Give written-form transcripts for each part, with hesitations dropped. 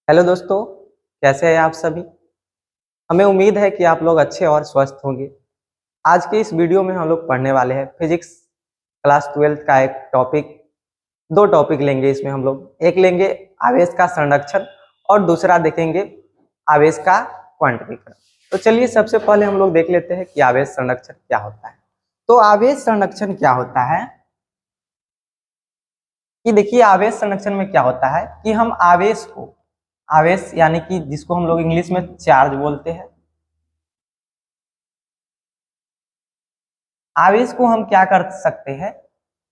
Hello दोस्तों, कैसे हैं आप सभी। हमें उम्मीद है कि आप लोग अच्छे और स्वस्थ होंगे। आज के इस वीडियो में हम लोग पढ़ने वाले हैं फिजिक्स क्लास 12 का एक टॉपिक। दो टॉपिक लेंगे इसमें हम लोग। एक लेंगे आवेश का संरक्षण और दूसरा देखेंगे आवेश का क्वांटमीकरण। तो चलिए सबसे पहले हम लोग देख लेते हैं कि आवेश संरक्षण क्या होता है। तो आवेश संरक्षण क्या होता है कि देखिए, आवेश संरक्षण में क्या होता है कि हम आवेश को, आवेश यानी कि जिसको हम लोग इंग्लिश में चार्ज बोलते हैं, आवेश को हम क्या कर सकते हैं,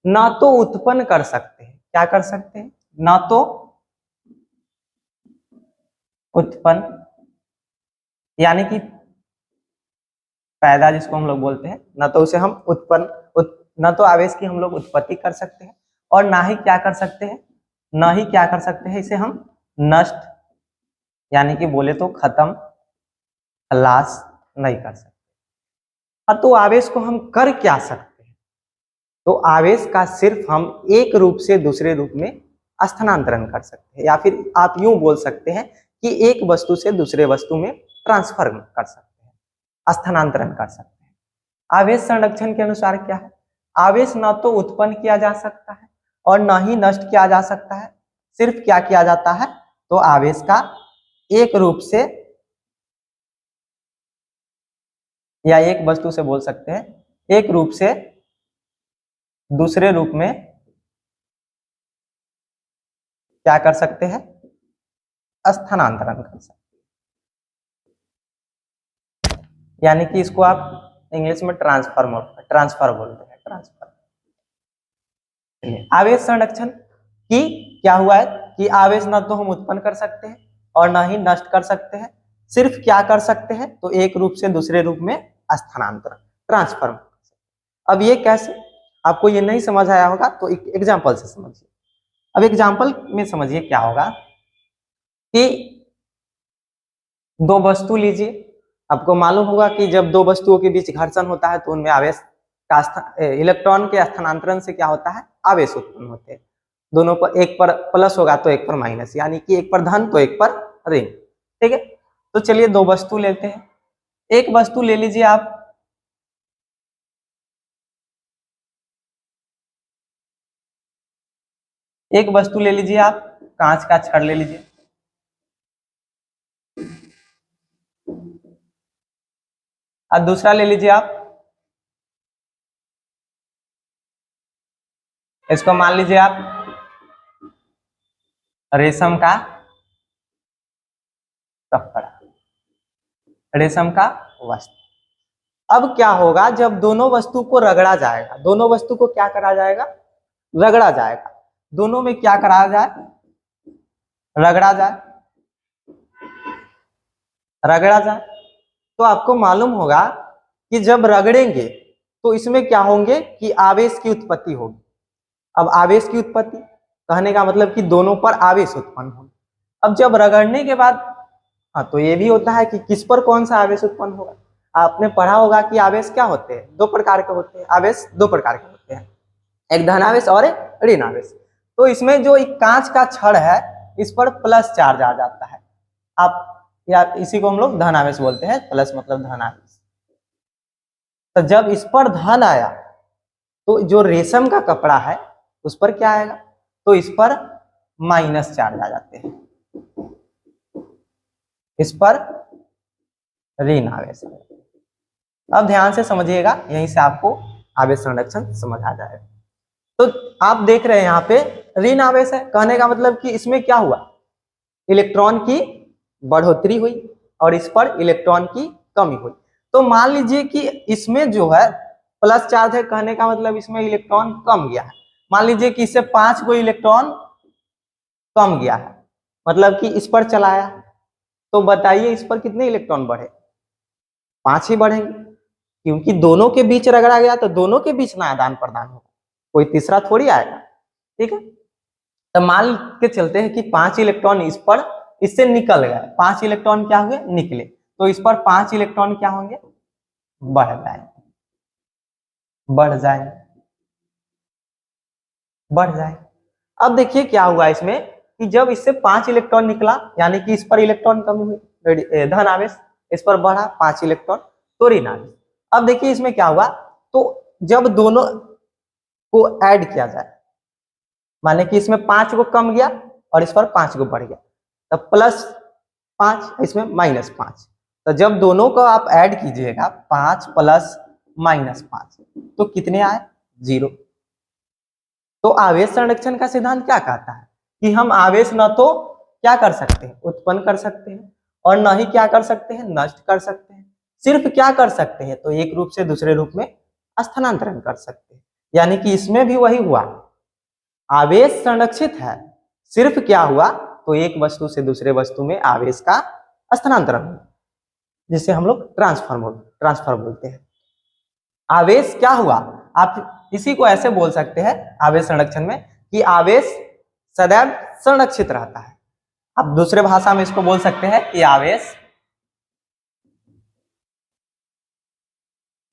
ना तो उत्पन्न कर सकते हैं, क्या कर सकते हैं, ना तो उत्पन्न यानी कि पैदा जिसको हम लोग बोलते हैं, ना तो उसे हम ना तो आवेश की हम लोग उत्पत्ति कर सकते हैं और ना ही क्या कर सकते हैं, ना ही क्या कर सकते हैं, इसे हम नष्ट यानी कि बोले तो खत्म, खलास नहीं कर सकते। तो आवेश को हम कर क्या सकते हैं, तो आवेश का सिर्फ हम एक रूप से दूसरे रूप में स्थानांतरण कर सकते हैं, या फिर आप यूं बोल सकते हैं कि एक वस्तु से दूसरे वस्तु में ट्रांसफर कर सकते हैं, स्थानांतरण कर सकते हैं। आवेश संरक्षण के अनुसार क्या है, आवेश न तो उत्पन्न किया जा सकता है और न ही नष्ट किया जा सकता है। सिर्फ क्या किया जाता है, तो आवेश का एक रूप से या एक वस्तु से बोल सकते हैं, एक रूप से दूसरे रूप में क्या कर सकते हैं, स्थानांतरण कर सकते हैं। यानी कि इसको आप इंग्लिश में ट्रांसफर बोलते हैं, ट्रांसफर। आवेश संरक्षण की क्या हुआ है कि आवेश न तो हम उत्पन्न कर सकते हैं और न ही नष्ट कर सकते हैं। सिर्फ क्या कर सकते हैं, तो एक रूप से दूसरे रूप में स्थानांतरण, ट्रांसफर। अब ये कैसे, आपको ये नहीं समझ आया होगा तो एक एग्जांपल से समझिए। अब एग्जांपल में समझिए क्या होगा कि दो वस्तु लीजिए। आपको मालूम होगा कि जब दो वस्तुओं के बीच घर्षण होता है तो उनमें आवेश का इलेक्ट्रॉन के स्थानांतरण से क्या होता है, आवेश उत्पन्न होते हैं। दोनों पर, एक पर प्लस होगा तो एक पर माइनस, यानी कि एक पर धन तो एक पर ऋण। ठीक है, तो चलिए दो वस्तु लेते हैं। एक वस्तु ले लीजिए आप, एक वस्तु ले लीजिए आप, कांच का छड़ ले लीजिए। और दूसरा ले लीजिए आप, इसको मान लीजिए आप रेशम का कपड़ा, रेशम का वस्त्र। अब क्या होगा, जब दोनों वस्तु को रगड़ा जाएगा, दोनों वस्तु को क्या करा जाएगा, रगड़ा जाएगा। दोनों में क्या करा जाए, रगड़ा जाए, रगड़ा जाए। तो आपको मालूम होगा कि जब रगड़ेंगे तो इसमें क्या होंगे कि आवेश की उत्पत्ति होगी। अब आवेश की उत्पत्ति कहने का मतलब कि दोनों पर आवेश उत्पन्न हो। अब जब रगड़ने के बाद, हाँ, तो ये भी होता है कि किस पर कौन सा आवेश उत्पन्न होगा। आपने पढ़ा होगा कि आवेश क्या होते हैं, दो प्रकार के होते हैं। आवेश दो प्रकार के होते हैं, एक धन आवेश और एक ऋण आवेश। तो इसमें जो एक कांच का छड़ है, इस पर प्लस चार्ज आ जाता है। आप, या इसी को हम लोग धन आवेश बोलते हैं, प्लस मतलब धन आवेश। तो जब इस पर धन आया तो जो रेशम का कपड़ा है उस पर क्या आएगा, तो इस पर माइनस चार्ज आ जाते हैं, इस पर ऋण आवेश। अब ध्यान से समझिएगा, यहीं से आपको आवेश संरक्षण समझ आ जाएगा। तो आप देख रहे हैं यहाँ पे ऋण आवेश है, कहने का मतलब कि इसमें क्या हुआ, इलेक्ट्रॉन की बढ़ोतरी हुई और इस पर इलेक्ट्रॉन की कमी हुई। तो मान लीजिए कि इसमें जो है प्लस चार्ज है, कहने का मतलब इसमें इलेक्ट्रॉन कम गया है। मान लीजिए कि इससे 5 को इलेक्ट्रॉन कम गया है, मतलब कि इस पर चलाया, तो बताइए इस पर कितने इलेक्ट्रॉन बढ़े, 5 ही बढ़ेंगे, क्योंकि दोनों के बीच रगड़ा गया तो दोनों के बीच ना आदान प्रदान होगा, कोई तीसरा थोड़ी आएगा। ठीक है, तो मान के चलते हैं कि 5 इलेक्ट्रॉन इस पर, इससे निकल गए, 5 इलेक्ट्रॉन क्या हुए, निकले, तो इस पर 5 इलेक्ट्रॉन क्या होंगे, बढ़ जाएंगे, बढ़ जाएंगे, बढ़ जाएंगे। अब देखिए क्या हुआ इसमें कि जब इससे 5 इलेक्ट्रॉन निकला, यानी कि इस पर इलेक्ट्रॉन कम हुई, धन आवेश, इस पर बढ़ा 5 इलेक्ट्रॉन, तो ऋण आवेश। अब देखिए इसमें क्या हुआ, तो जब दोनों को ऐड किया जाए, माने कि इसमें 5 को कम गया और इस पर 5 को बढ़ गया, तब +5, इसमें -5। तो जब दोनों को आप ऐड कीजिएगा 5 + -5 तो कितने आए, 0। तो आवेश संरक्षण का सिद्धांत क्या कहता है कि हम आवेश न तो क्या कर सकते हैं, उत्पन्न कर सकते हैं, और न ही क्या कर सकते हैं, नष्ट कर सकते हैं, सिर्फ क्या कर सकते हैं, तो एक रूप से दूसरे रूप में स्थानांतरण कर सकते हैं। यानी कि इसमें भी वही हुआ, आवेश संरक्षित है, सिर्फ क्या हुआ, तो एक वस्तु से दूसरे वस्तु में आवेश का स्थानांतरण, जिसे हम लोग ट्रांसफर बोलते हैं। आवेश क्या हुआ, आप इसी को ऐसे बोल सकते हैं आवेश संरक्षण में कि आवेश सदैव संरक्षित रहता है। आप दूसरे भाषा में इसको बोल सकते हैं कि आवेश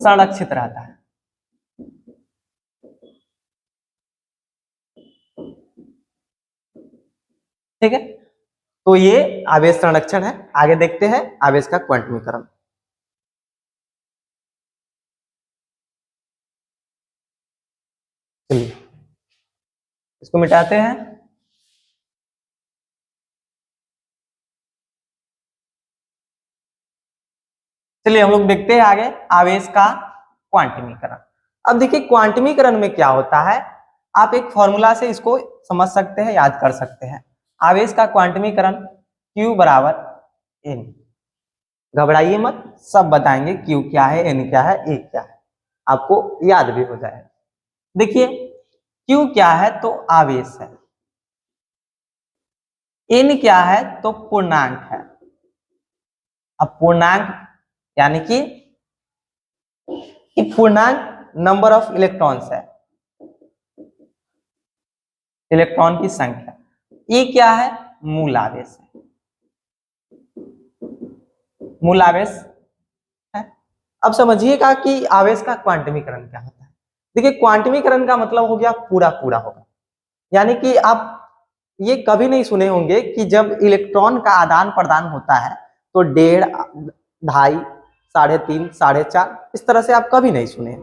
संरक्षित रहता है। ठीक है, तो ये आवेश संरक्षण है। आगे देखते हैं आवेश का क्वांटमीकरण। चलिए इसको मिटाते हैं। चलिए हम लोग देखते हैं आगे आवेश का क्वांटमीकरण। अब देखिए क्वांटमीकरण में क्या होता है, आप एक फॉर्मूला से इसको समझ सकते हैं, याद कर सकते हैं। आवेश का क्वांटमीकरण Q = N। घबराइए मत, सब बताएंगे Q क्या है, N क्या है, A क्या है, आपको याद भी हो जाएगा। देखिए Q क्या है, तो आवेश है। N क्या है, तो पूर्णांक है। अब पूर्णांक यानी कि पूर्णांक नंबर ऑफ इलेक्ट्रॉन्स है, इलेक्ट्रॉन की संख्या। E क्या है, मूल आवेश है, मूल आवेश है। अब समझिएगा कि आवेश का क्वांटमीकरण क्या होता है। देखिए क्वांटमीकरण का मतलब हो गया पूरा पूरा होगा, यानी कि आप ये कभी नहीं सुने होंगे कि जब इलेक्ट्रॉन का आदान प्रदान होता है तो 1.5, 2.5, 3.5, 4.5, इस तरह से आप कभी नहीं सुने।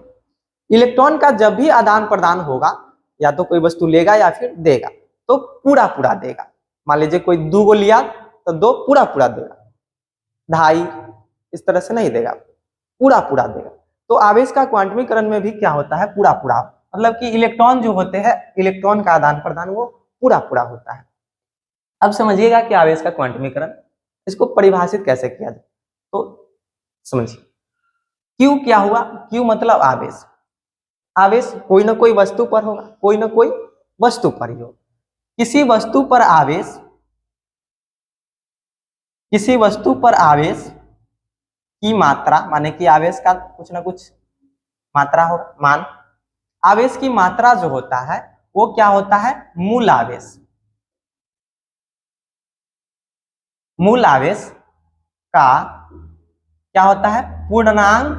इलेक्ट्रॉन का जब भी आदान प्रदान होगा, या तो कोई वस्तु लेगा या फिर देगा, तो पूरा पूरा देगा। मान लीजिए कोई 2 को लिया तो 2 पूरा पूरा देगा, 2.5 इस तरह से नहीं देगा, पूरा पूरा देगा। तो आवेश का क्वांटमीकरण में भी क्या होता है, पूरा पूरा, मतलब कि इलेक्ट्रॉन जो होते हैं, इलेक्ट्रॉन का आदान प्रदान वो पूरा पूरा होता है। अब समझिएगा कि आवेश का क्वांटमीकरण, इसको परिभाषित कैसे किया जाए, तो समझिए। Q क्या हुआ, Q मतलब आवेश। आवेश कोई ना कोई वस्तु पर होगा, कोई ना कोई वस्तु पर ही होगा। किसी वस्तु पर आवेश, किसी वस्तु पर आवेश की मात्रा, माने कि आवेश का कुछ ना कुछ मात्रा हो, मान। आवेश की मात्रा जो होता है वो क्या होता है, मूल आवेश। मूल आवेश का क्या होता है, पूर्णांक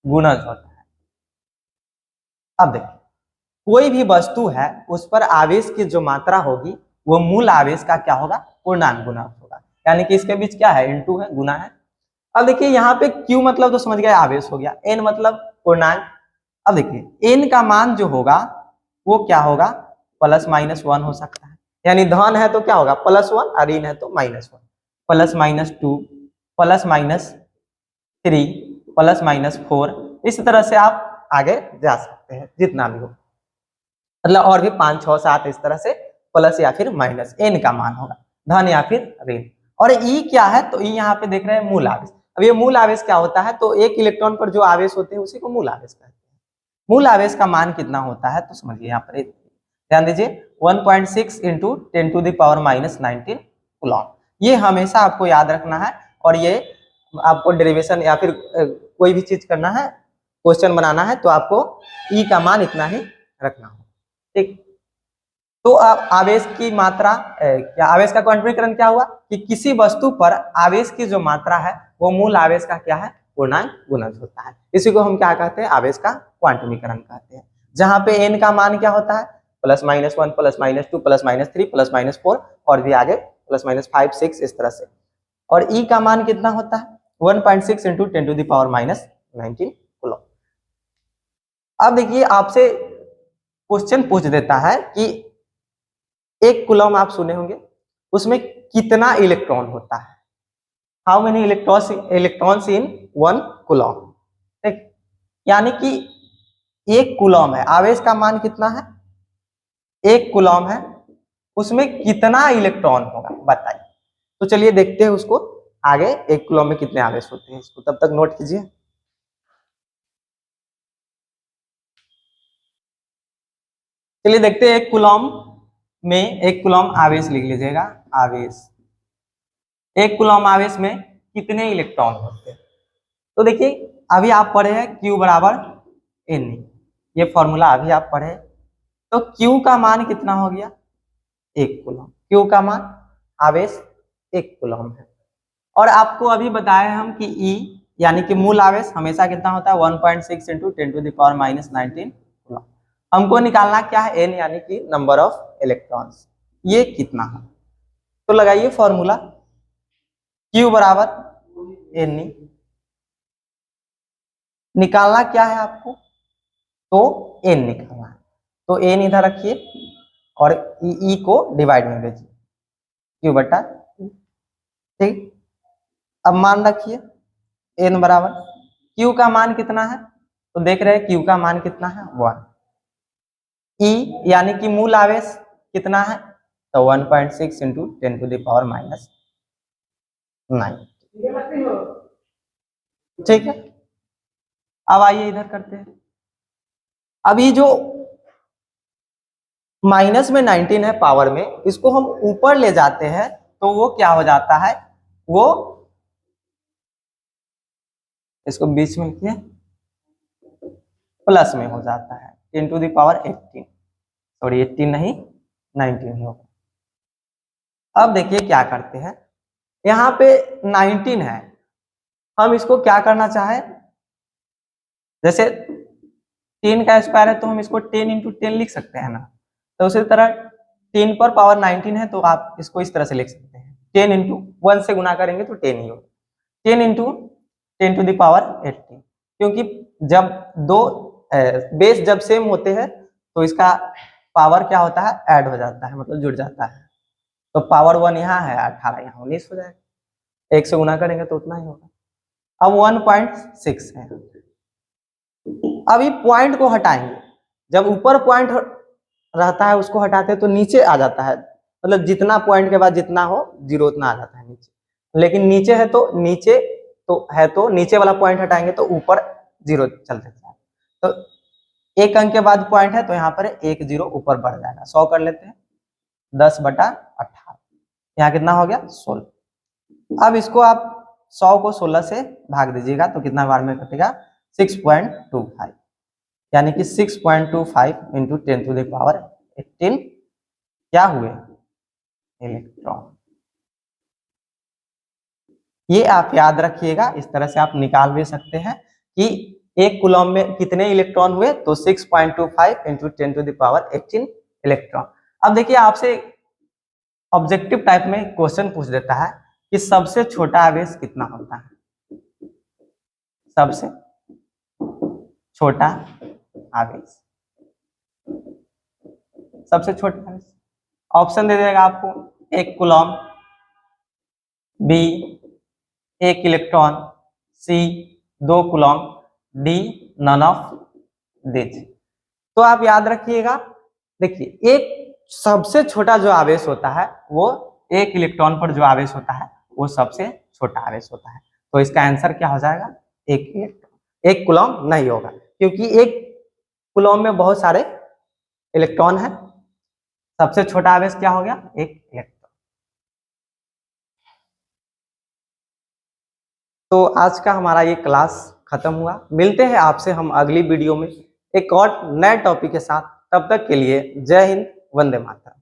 गुणज होता है। अब देखिए कोई भी वस्तु है, उस पर आवेश की जो मात्रा होगी वो मूल आवेश का क्या होगा, पूर्णांक गुना होगा। यानी कि इसके बीच क्या है, इनटू है, गुना है। अब देखिए यहाँ पे Q मतलब तो समझ गए आवेश हो गया, N मतलब पूर्णांक। अब देखिए N का मान जो होगा वो क्या होगा, +-1 हो सकता है। यानी धन है तो क्या होगा +1 और ऋण है तो -1, +-2, +-3, +-4, इस तरह से आप आगे जा सकते हैं, जितना भी हो, मतलब और भी 5, 6, 7 इस तरह से प्लस या फिर माइनस N का मान होगा, धन या फिर ऋण। और E क्या है, तो E यहाँ पे देख रहे हैं मूल आवेश। अब ये मूल आवेश क्या होता है, तो एक इलेक्ट्रॉन पर जो आवेश होते हैं उसी को मूल आवेश कहते हैं। मूल आवेश का मान कितना होता है, तो समझिए यहाँ पर ध्यान दीजिए, 1.6 × 10⁻⁻19 कूलॉम। ये हमेशा आपको याद रखना है, और ये आपको डेरिवेशन या फिर कोई भी चीज करना है, क्वेश्चन बनाना है, तो आपको E का मान इतना ही रखना हो। ठीक, तो अब आवेश की मात्रा क्या, आवेश का क्वांटमीकरण क्या हुआ कि किसी वस्तु पर आवेश की जो मात्रा है वो मूल आवेश का क्या है, पूर्णांक गुणज होता है। इसी को हम क्या कहते हैं, आवेश का क्वांटमीकरण कहते हैं। जहां पे N का मान क्या होता है, +-1 +-2 +-3 +-4 और भी आगे +-5 6 इस तरह से। और E का मान कितना होता है 1.6 × 10⁻19 कूलम। अब देखिए आपसे क्वेश्चन पूछ देता है कि 1 कूलम आप सुने होंगे उसमें कितना इलेक्ट्रॉन होता है, how many electrons in 1 coulomb. ठीक, यानी कि 1 कूलम है, आवेश का मान कितना है 1 कूलम है, उसमें कितना इलेक्ट्रॉन होगा बताइए। तो चलिए देखते हैं उसको आगे 1 कूलम में कितने आवेश होते हैं, इसको तब तक नोट कीजिए। चलिए देखते हैं 1 कूलम में 1 कूलम आवेश लिख लीजिएगा, आवेश 1 कूलम आवेश में कितने इलेक्ट्रॉन होते हैं। तो देखिए अभी आप पढ़े हैं Q = N, ये फॉर्मूला अभी आप पढ़े, तो Q का मान कितना हो गया 1 कूलम, Q का मान आवेश 1 कूलम है। और आपको अभी बताया हम कि E यानी कि मूल आवेश हमेशा कितना होता है 1.6 × 10⁻19 कूलम। हमको निकालना क्या है N यानी कि नंबर ऑफ इलेक्ट्रॉन्स, ये कितना है। तो लगाइए फॉर्मूला Q = N, निकालना क्या है आपको, तो N निकालना है, तो N इधर रखिए और E को डिवाइड में भेजिए Q/, ठीक। अब मान रखिए N बराबर Q का मान कितना है, तो देख रहे हैं Q का मान कितना है 1, E यानी कि मूल आवेश कितना है, तो 1.6 × 10⁻9, ठीक है। अब आइए इधर करते हैं, अभी जो माइनस में 19 है पावर में, इसको हम ऊपर ले जाते हैं तो वो क्या हो जाता है, वो इसको बीच में लिखिए प्लस में हो जाता है 10⁻18, सॉरी 18 नहीं 19 ही होगा। अब देखिए क्या करते हैं, यहाँ पे 19 है, हम इसको क्या करना चाहे, जैसे 10 का स्क्वायर है तो हम इसको 10 × 10 लिख सकते हैं ना, तो उसी तरह 10 पर पावर 19 है तो आप इसको इस तरह से लिख सकते हैं 10 × 1 से गुना करेंगे तो 10 ही होगा, 10 × 10⁻18, क्योंकि जब दो बेस जब सेम होते हैं तो इसका पावर क्या होता है ऐड हो जाता है, मतलब जुड़ जाता है, तो पावर 1 यहाँ है 18 यहाँ 19 हो जाएगा, 1 से गुना करेंगे तो उतना ही होगा। अब 1.6 है, अभी पॉइंट को हटाएंगे, जब ऊपर पॉइंट रहता है उसको हटाते हैं तो नीचे आ जाता है, मतलब जितना पॉइंट के बाद जितना हो 0 उतना आ जाता है नीचे, लेकिन नीचे है तो नीचे वाला पॉइंट हटाएंगे तो ऊपर 0 चल जाता है, तो 1 अंक के बाद पॉइंट है तो यहाँ पर 1 0 ऊपर बढ़ जाएगा, 100 कर लेते हैं 10/18, यहाँ कितना हो गया 16। अब इसको आप 100 को 16 से भाग दीजिएगा तो कितना बार में कटेगा 6.25, यानी कि 6.25 × 10⁻18 क्या हुए इलेक्ट्रॉन। ये आप याद रखिएगा, इस तरह से आप निकाल भी सकते हैं कि 1 कूलम में कितने इलेक्ट्रॉन हुए, तो 6.25 × 10⁻18 इलेक्ट्रॉन। अब देखिए आपसे ऑब्जेक्टिव टाइप में क्वेश्चन पूछ देता है कि सबसे छोटा आवेश कितना होता है, सबसे छोटा आवेश, सबसे छोटा आवेश ऑप्शन दे देगा आपको 1 coulomb, B 1 electron, C 2 coulomb, D none of this. तो आप याद रखिएगा, देखिए एक सबसे छोटा जो आवेश होता है वो 1 इलेक्ट्रॉन पर जो आवेश होता है वो सबसे छोटा आवेश होता है, तो इसका आंसर क्या हो जाएगा 1 इलेक्ट्रॉन। 1 कूलम नहीं होगा क्योंकि 1 कूलम में बहुत सारे इलेक्ट्रॉन है, सबसे छोटा आवेश क्या हो गया 1 इलेक्ट्रॉन। तो आज का हमारा ये क्लास खत्म हुआ, मिलते हैं आपसे हम अगली वीडियो में एक और नए टॉपिक के साथ, तब तक के लिए जय हिंद, वंदे मातरम।